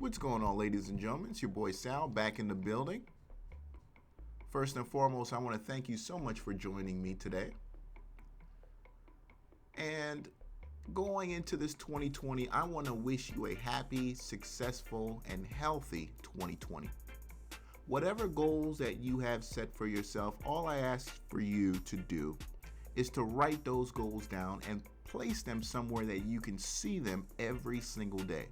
What's going on, ladies and gentlemen? It's your boy Sal back in the building. First and foremost, I want to thank you so much for joining me today. And going into this 2020, I want to wish you a happy, successful, and healthy 2020. Whatever goals that you have set for yourself, all I ask for you to do is to write those goals down and place them somewhere that you can see them every single day.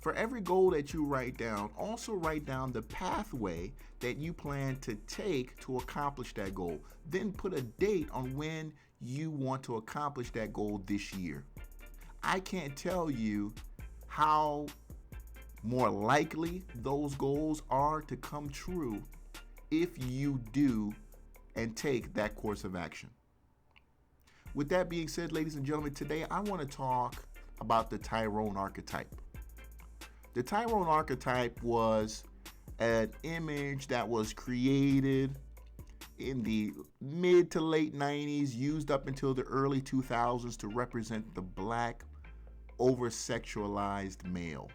For every goal that you write down, also write down the pathway that you plan to take to accomplish that goal. Then put a date on when you want to accomplish that goal this year. I can't tell you how more likely those goals are to come true if you do and take that course of action. With that being said, ladies and gentlemen, today I want to talk about the Tyrone archetype. The Tyrone archetype was an image that was created in the mid to late 90s, used up until the early 2000s to represent the black, over-sexualized male.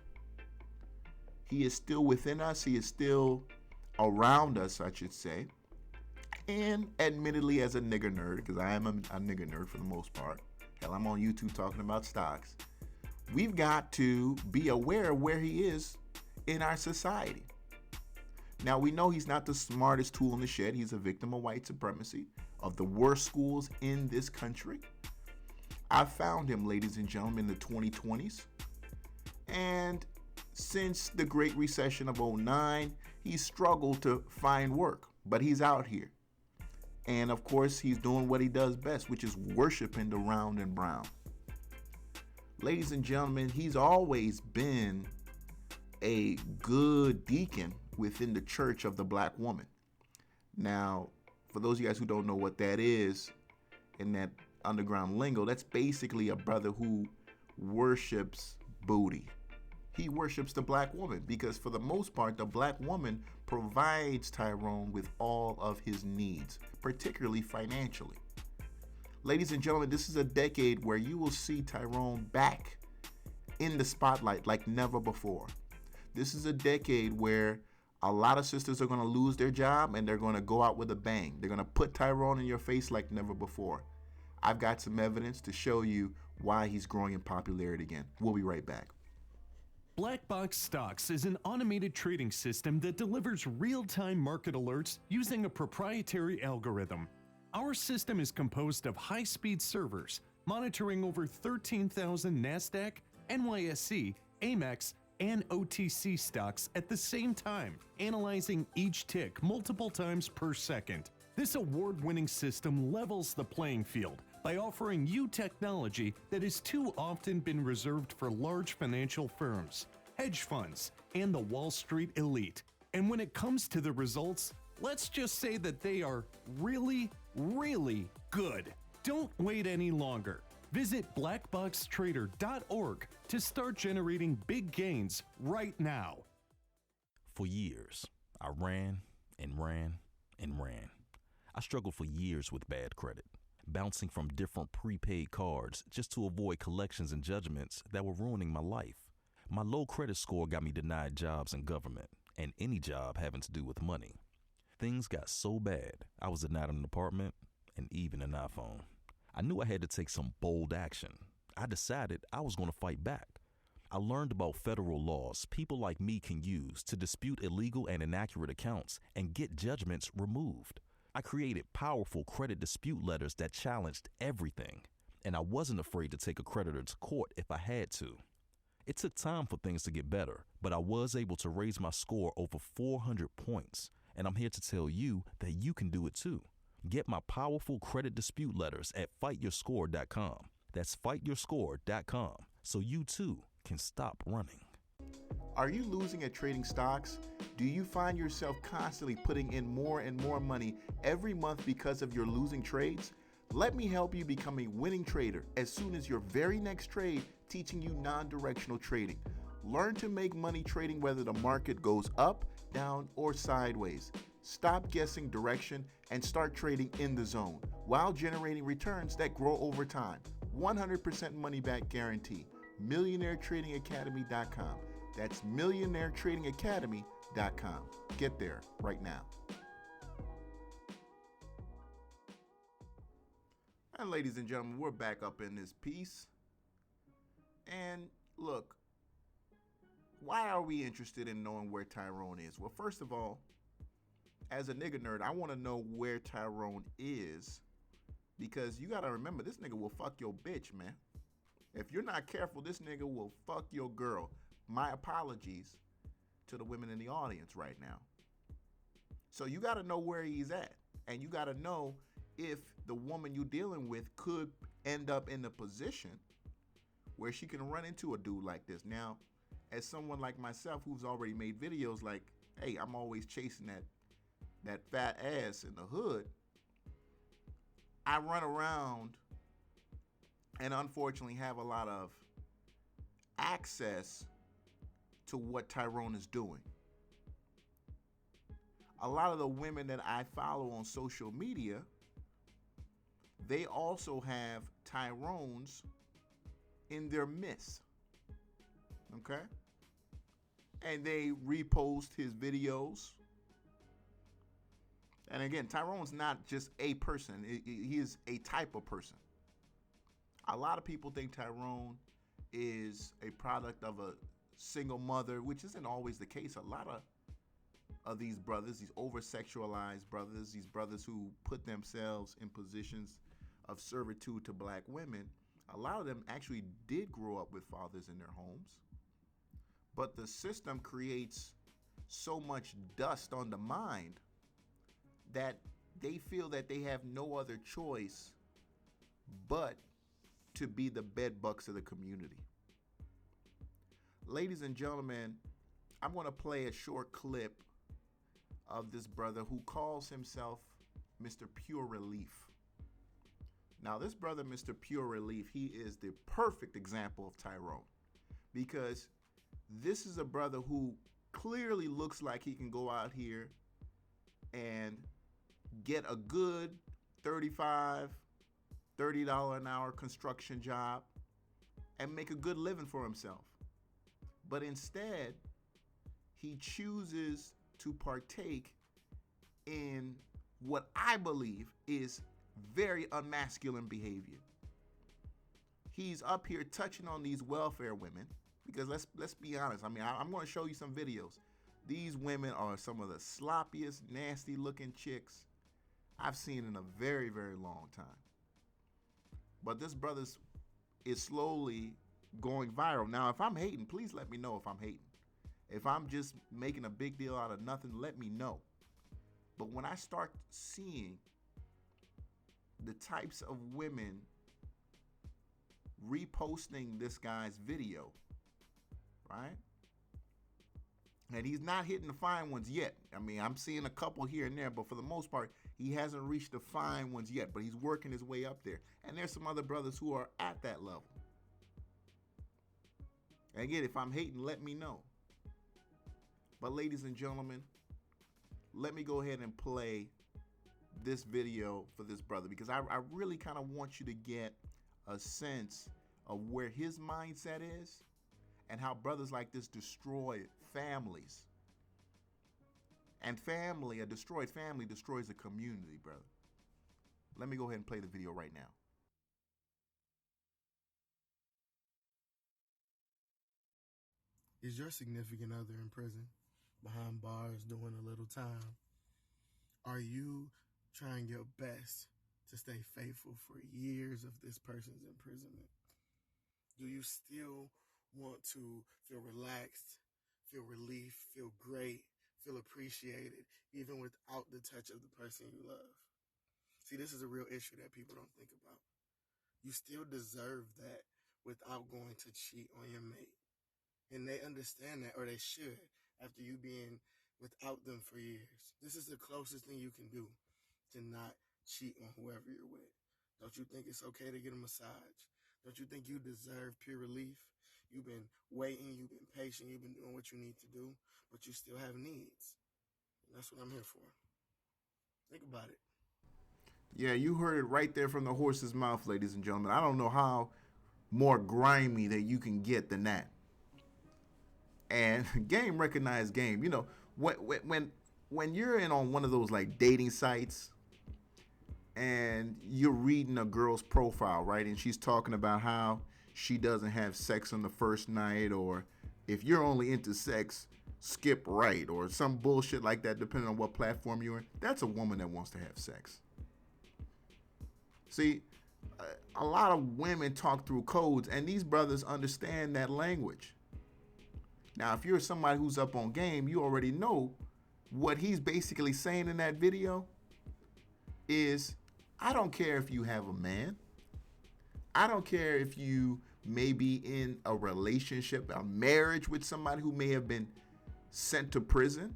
He is still within us. He is still around us, I should say. And admittedly, as a nigger nerd, because I am a nigger nerd for the most part. Hell, I'm on YouTube talking about stocks. We've got to be aware of where he is in our society. Now, we know he's not the smartest tool in the shed. He's a victim of white supremacy, of the worst schools in this country. I found him, ladies and gentlemen, in the 2020s. And since the Great Recession of 2009, he's struggled to find work, but he's out here. And of course, he's doing what he does best, which is worshiping the round and brown. Ladies and gentlemen, he's always been a good deacon within the church of the black woman. Now, for those of you guys who don't know what that is, in that underground lingo, that's basically a brother who worships booty. He worships the black woman because for the most part, the black woman provides Tyrone with all of his needs, particularly financially. Ladies and gentlemen, this is a decade where you will see Tyrone back in the spotlight like never before. This is a decade where a lot of sisters are going to lose their job and they're going to go out with a bang. They're going to put Tyrone in your face like never before. I've got some evidence to show you why he's growing in popularity again. We'll be right back. Black Box Stocks is an automated trading system that delivers real-time market alerts using a proprietary algorithm. Our system is composed of high-speed servers monitoring over 13,000 NASDAQ, NYSE, AMEX, and OTC stocks at the same time, analyzing each tick multiple times per second. This award-winning system levels the playing field by offering you technology that has too often been reserved for large financial firms, hedge funds, and the Wall Street elite. And when it comes to the results, let's just say that they are really, really good. Don't wait any longer. Visit blackboxtrader.org to start generating big gains right now. For years, I ran and ran and ran. I struggled for years with bad credit, bouncing from different prepaid cards just to avoid collections and judgments that were ruining my life. My low credit score got me denied jobs in government and any job having to do with money. Things got so bad, I was denied an apartment and even an iPhone. I knew I had to take some bold action. I decided I was going to fight back. I learned about federal laws people like me can use to dispute illegal and inaccurate accounts and get judgments removed. I created powerful credit dispute letters that challenged everything, and I wasn't afraid to take a creditor to court if I had to. It took time for things to get better, but I was able to raise my score over 400 points, and I'm here to tell you that you can do it too. Get my powerful credit dispute letters at fightyourscore.com. That's fightyourscore.com, so you too can stop running. Are you losing at trading stocks? Do you find yourself constantly putting in more and more money every month because of your losing trades? Let me help you become a winning trader as soon as your very next trade, teaching you non-directional trading. Learn to make money trading whether the market goes up, down, or sideways. Stop guessing direction and start trading in the zone while generating returns that grow over time. 100% money back guarantee. MillionaireTradingAcademy.com. That's millionairetradingacademy.com. Get there right now. And ladies and gentlemen, we're back up in this piece. And look, why are we interested in knowing where Tyrone is? Well, first of all, as a nigga nerd, I want to know where Tyrone is, because you got to remember, this nigga will fuck your bitch, man. If you're not careful, this nigga will fuck your girl. My apologies to the women in the audience right now. So you got to know where he's at. And you got to know if the woman you're dealing with could end up in a position where she can run into a dude like this. Now, as someone like myself who's already made videos like, hey, I'm always chasing that fat ass in the hood, I run around and unfortunately have a lot of access to what Tyrone is doing. A lot of the women that I follow on social media, they also have Tyrones in their midst. Okay? And they repost his videos. And again, Tyrone's not just a person. He is a type of person. A lot of people think Tyrone is a product of a single mother, which isn't always the case. A lot of these brothers, these over-sexualized brothers, these brothers who put themselves in positions of servitude to black women, a lot of them actually did grow up with fathers in their homes. But the system creates so much dust on the mind that they feel that they have no other choice but to be the bedbugs of the community. Ladies and gentlemen, I'm going to play a short clip of this brother who calls himself Mr. Pure Relief. Now, this brother, Mr. Pure Relief, he is the perfect example of Tyrone, because this is a brother who clearly looks like he can go out here and get a good $30 an hour construction job and make a good living for himself. But instead, he chooses to partake in what I believe is very unmasculine behavior. He's up here touching on these welfare women, because let's be honest. I mean, I'm going to show you some videos. These women are some of the sloppiest, nasty looking chicks I've seen in a very, very long time. But this brother is slowly going viral. Now, if I'm hating, please let me know if I'm hating. If I'm just making a big deal out of nothing, let me know. But when I start seeing the types of women reposting this guy's video, right? And he's not hitting the fine ones yet. I mean, I'm seeing a couple here and there, but for the most part, he hasn't reached the fine ones yet, but he's working his way up there. And there's some other brothers who are at that level. And again, if I'm hating, let me know. But ladies and gentlemen, let me go ahead and play this video for this brother, because I really kind of want you to get a sense of where his mindset is and how brothers like this destroy families. And family, a destroyed family destroys a community, brother. Let me go ahead and play the video right now. Is your significant other in prison, behind bars, doing a little time? Are you trying your best to stay faithful for years of this person's imprisonment? Do you still want to feel relaxed, feel relief, feel great, feel appreciated, even without the touch of the person you love? See, this is a real issue that people don't think about. You still deserve that without going to cheat on your mate. And they understand that, or they should, after you being without them for years. This is the closest thing you can do to not cheat on whoever you're with. Don't you think it's okay to get a massage? Don't you think you deserve pure relief? You've been waiting, you've been patient, you've been doing what you need to do, but you still have needs. And that's what I'm here for. Think about it. Yeah, you heard it right there from the horse's mouth, ladies and gentlemen. I don't know how more grimy that you can get than that. And game recognized game. You know, when you're in on one of those like dating sites and you're reading a girl's profile, right? And she's talking about how she doesn't have sex on the first night, or if you're only into sex, skip right, or some bullshit like that, depending on what platform you're in. That's a woman that wants to have sex. See, a lot of women talk through codes, and these brothers understand that language. Now, if you're somebody who's up on game, you already know what he's basically saying in that video is, I don't care if you have a man. I don't care if you may be in a relationship, a marriage with somebody who may have been sent to prison.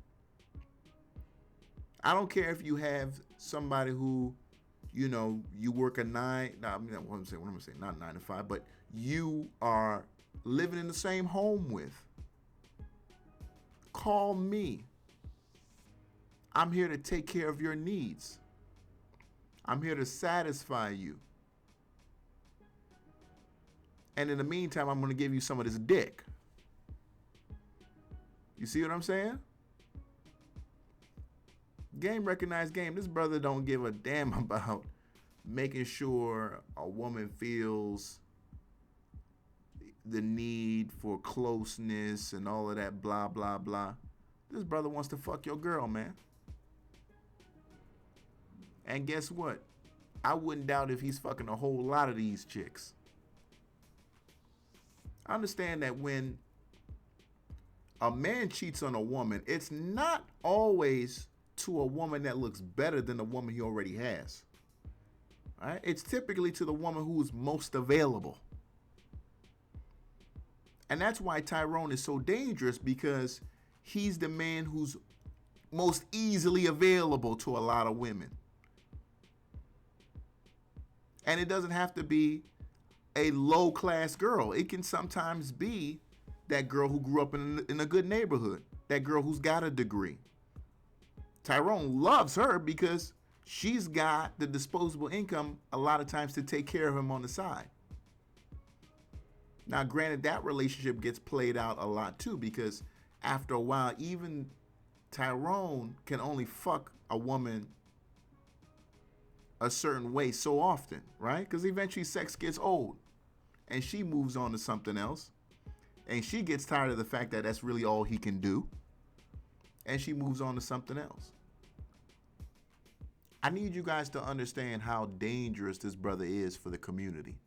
I don't care if you have somebody who, you know, you work a nine, no, I mean, what I'm saying, not 9 to 5, but you are living in the same home with. Call me. I'm here to take care of your needs. I'm here to satisfy you. And in the meantime, I'm going to give you some of this dick. You see what I'm saying? Game recognized game. This brother don't give a damn about making sure a woman feels the need for closeness and all of that blah, blah, blah. This brother wants to fuck your girl, man. And guess what? I wouldn't doubt if he's fucking a whole lot of these chicks. I understand that when a man cheats on a woman, it's not always to a woman that looks better than the woman he already has. All right? It's typically to the woman who is most available. And that's why Tyrone is so dangerous, because he's the man who's most easily available to a lot of women. And it doesn't have to be a low-class girl. It can sometimes be that girl who grew up in a good neighborhood, that girl who's got a degree. Tyrone loves her because she's got the disposable income a lot of times to take care of him on the side. Now, granted, that relationship gets played out a lot too, because after a while, even Tyrone can only fuck a woman a certain way so often, right? Because eventually sex gets old and she moves on to something else, and she gets tired of the fact that that's really all he can do, and she moves on to something else. I need you guys to understand how dangerous this brother is for the community.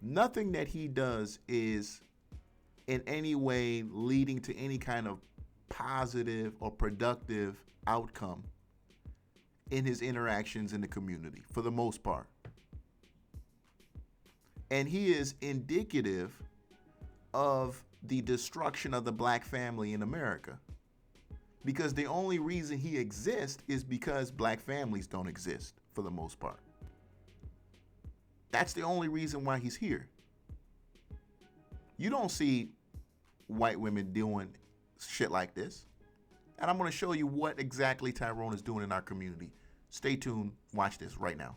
Nothing that he does is in any way leading to any kind of positive or productive outcome in his interactions in the community, for the most part. And he is indicative of the destruction of the black family in America. Because the only reason he exists is because black families don't exist, for the most part. That's the only reason why he's here. You don't see white women doing shit like this. And I'm going to show you what exactly Tyrone is doing in our community. Stay tuned. Watch this right now.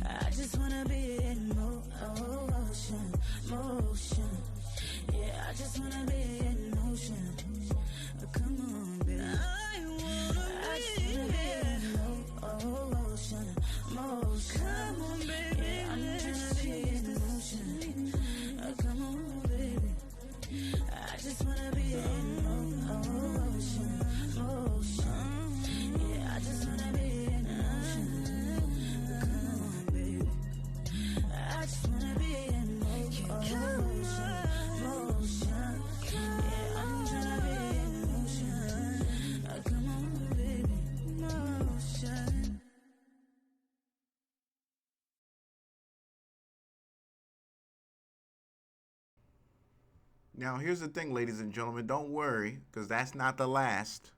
I just wanna be in motion. Yeah, I just wanna be in motion. Come on, baby. I just wanna be in motion. Come on, baby. Yeah, I'm tryna be in motion. Come on, baby. I just wanna be in motion. Yeah, I just wanna be in motion. Come on, baby. I just wanna be in motion. Yeah, I'm tryna be in motion. Come on, baby. Motion. Now, here's the thing, ladies and gentlemen. Don't worry, because that's not the last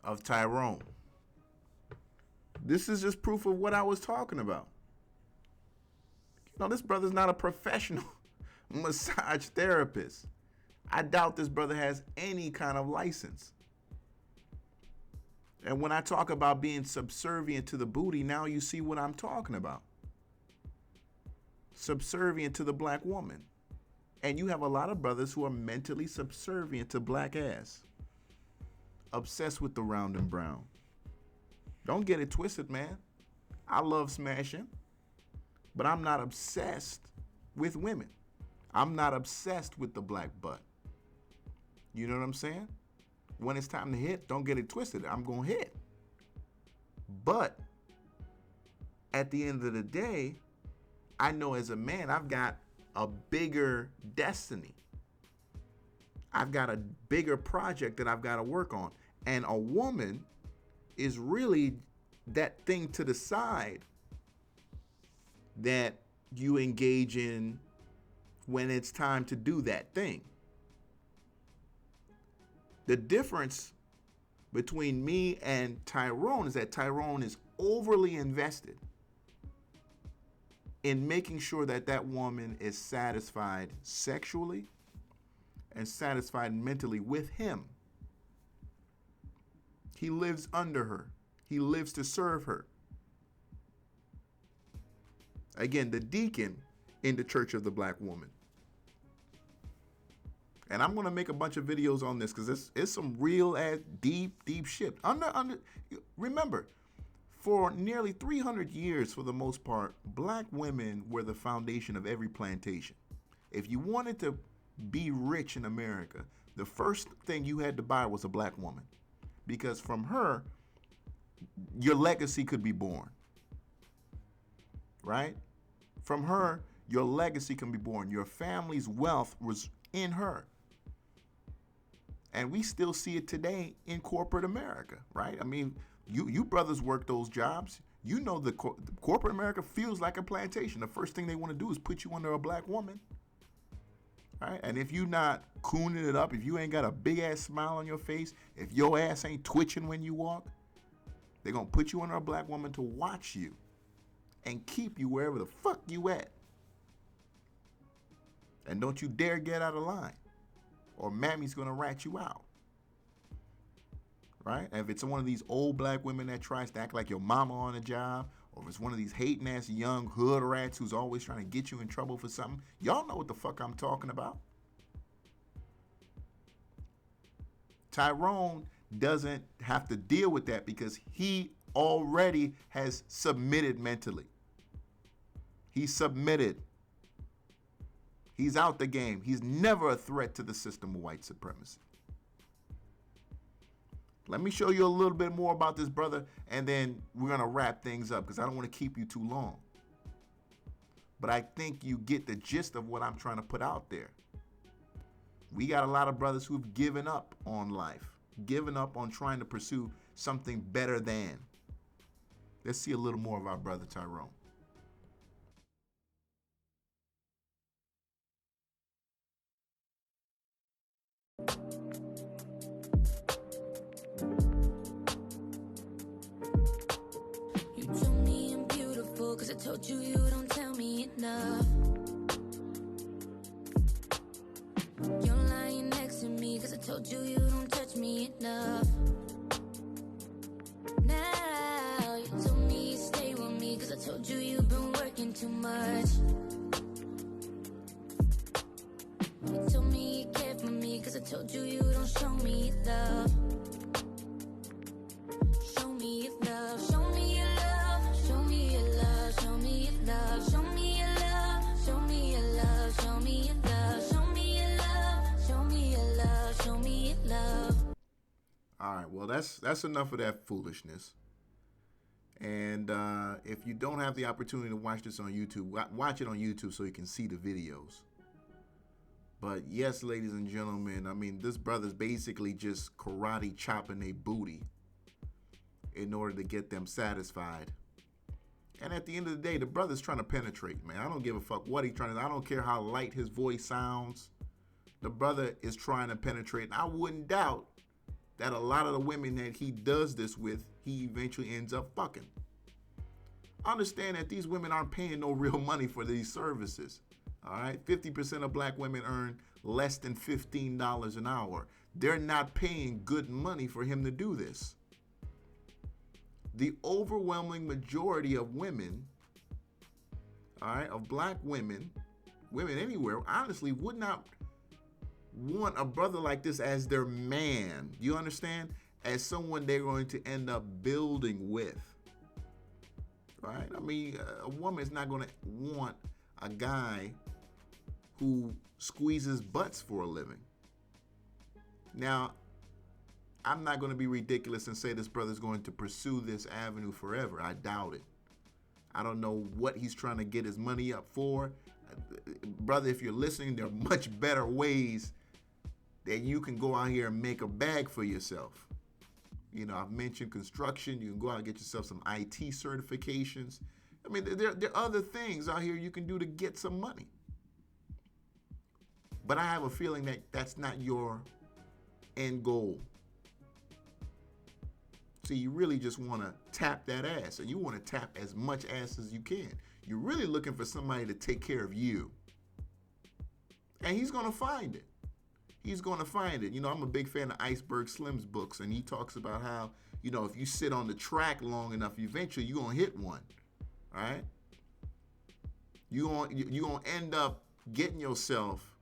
of Tyrone. This is just proof of what I was talking about. No, this brother's not a professional massage therapist. I doubt this brother has any kind of license. And when I talk about being subservient to the booty, now you see what I'm talking about. Subservient to the black woman. And you have a lot of brothers who are mentally subservient to black ass. Obsessed with the round and brown. Don't get it twisted, man. I love smashing, but I'm not obsessed with women. I'm not obsessed with the black butt. You know what I'm saying? When it's time to hit, don't get it twisted. I'm going to hit. But at the end of the day, I know as a man, I've got a bigger destiny. I've got a bigger project that I've got to work on. And a woman is really that thing to the side that you engage in when it's time to do that thing. The difference between me and Tyrone is that Tyrone is overly invested in making sure that that woman is satisfied sexually and satisfied mentally with him. He lives under her. He lives to serve her. Again, the deacon in the Church of the Black Woman. And I'm going to make a bunch of videos on this because it's some real ass deep shit. Remember, for nearly 300 years, for the most part, black women were the foundation of every plantation. If you wanted to be rich in America, the first thing you had to buy was a black woman. Because from her, your legacy could be born. Right? From her, your legacy can be born. Your family's wealth was in her. And we still see it today in corporate America, right? I mean, you brothers work those jobs. You know the corporate America feels like a plantation. The first thing they want to do is put you under a black woman, right? And if you not cooning it up, if you ain't got a big ass smile on your face, if your ass ain't twitching when you walk, they're going to put you under a black woman to watch you and keep you wherever the fuck you at. And don't you dare get out of line, or mammy's gonna rat you out. Right? And if it's one of these old black women that tries to act like your mama on a job, or if it's one of these hating ass young hood rats who's always trying to get you in trouble for something, y'all know what the fuck I'm talking about. Tyrone doesn't have to deal with that because he already has submitted mentally. He's submitted. He's out the game. He's never a threat to the system of white supremacy. Let me show you a little bit more about this brother, and then we're going to wrap things up because I don't want to keep you too long. But I think you get the gist of what I'm trying to put out there. We got a lot of brothers who've given up on life, given up on trying to pursue something better than. Let's see a little more of our brother Tyrone. You told me I'm beautiful, cause I told you you don't tell me enough. You're lying next to me, cause I told you you don't touch me enough. Now you told me you stay with me, cause I told you you've been working too much. You told me you care for me, cause I told you you don't show me love. Show me your love, show me your love, show me your love, show me your love, show me your love, show me your love, show me your love, show me your love, show me your love, show me your love. All right, well, that's enough of that foolishness. And if you don't have the opportunity to watch this on YouTube, watch it on YouTube so you can see the videos. But yes, ladies and gentlemen, I mean, this brother's basically just karate chopping a booty in order to get them satisfied. And at the end of the day, the brother's trying to penetrate, man. I don't give a fuck what he's trying to do. I don't care how light his voice sounds. The brother is trying to penetrate. And I wouldn't doubt that a lot of the women that he does this with, he eventually ends up fucking. understand that these women aren't paying no real money for these services. All right, 50% of black women earn less than $15 an hour. They're not paying good money for him to do this. The overwhelming majority of women, all right, of black women, women anywhere, honestly, would not want a brother like this as their man. You understand? As someone they're going to end up building with. Right? I mean, a woman is not going to want a guy who squeezes butts for a living. Now, I'm not going to be ridiculous and say this brother's going to pursue this avenue forever. I doubt it. I don't know what he's trying to get his money up for. Brother, if you're listening, there are much better ways that you can go out here and make a bag for yourself. You know, I've mentioned construction. You can go out and get yourself some IT certifications. I mean, there are other things out here you can do to get some money. But I have a feeling that that's not your end goal. So you really just want to tap that ass, and you want to tap as much ass as you can. You're really looking for somebody to take care of you. And he's going to find it. He's going to find it. You know, I'm a big fan of Iceberg Slim's books, and he talks about how, you know, if you sit on the track long enough, eventually you're going to hit one, all right? You're going to end up getting yourself,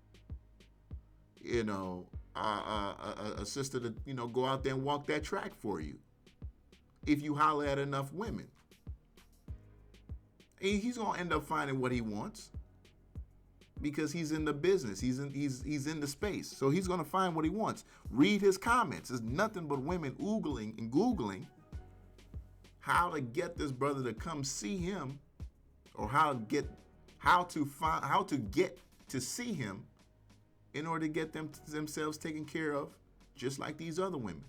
you know, a sister to, you know, go out there and walk that track for you if you holler at enough women. And he's going to end up finding what he wants. Because he's in the business, he's in the space, so he's gonna find what he wants. Read his comments. There's nothing but women oogling and googling how to get this brother to come see him, or how to get to see him in order to get themselves taken care of, just like these other women.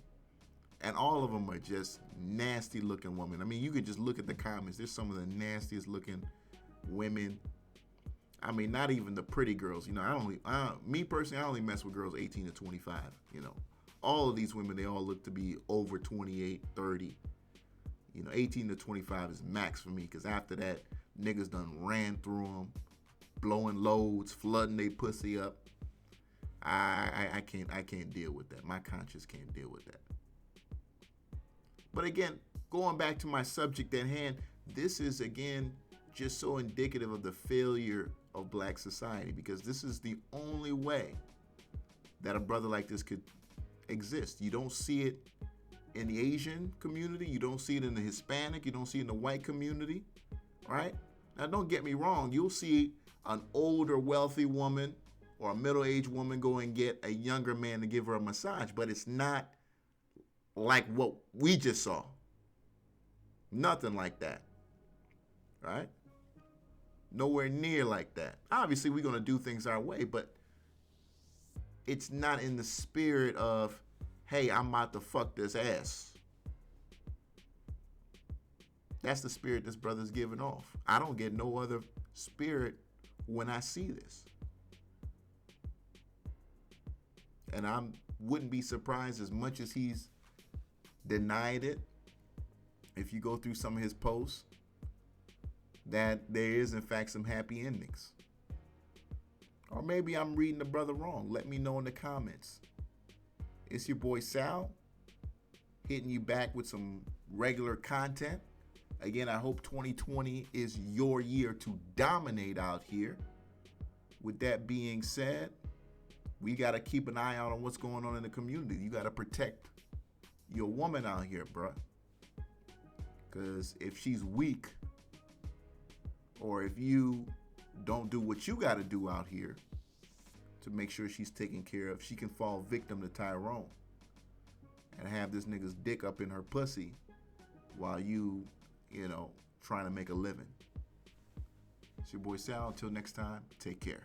And all of them are just nasty looking women. I mean, you could just look at the comments. There's some of the nastiest looking women. I mean, not even the pretty girls. You know, me personally, I only mess with girls 18 to 25. You know, all of these women, they all look to be over 28, 30. You know, 18 to 25 is max for me, because after that, niggas done ran through them, blowing loads, flooding they pussy up. I can't deal with that. My conscience can't deal with that. But again, going back to my subject at hand, this is again just so indicative of the failure of black society, because this is the only way that a brother like this could exist. You don't see it in the Asian community, you don't see it in the Hispanic, you don't see it in the white community, right? Now don't get me wrong, you'll see an older wealthy woman or a middle-aged woman go and get a younger man to give her a massage, but it's not like what we just saw. Nothing like that, right? Nowhere near like that. Obviously, we're going to do things our way, but it's not in the spirit of, hey, I'm about to fuck this ass. That's the spirit this brother's giving off. I don't get no other spirit when I see this. And I wouldn't be surprised, as much as he's denied it, if you go through some of his posts, that there is in fact some happy endings. Or maybe I'm reading the brother wrong. Let me know in the comments. It's your boy Sal, hitting you back with some regular content. Again, I hope 2020 is your year to dominate out here. With that being said, we got to keep an eye out on what's going on in the community. You got to protect your woman out here, bruh. Because if she's weak, or if you don't do what you got to do out here to make sure she's taken care of, she can fall victim to Tyrone and have this nigga's dick up in her pussy while you know, trying to make a living. It's your boy Sal. Until next time, take care.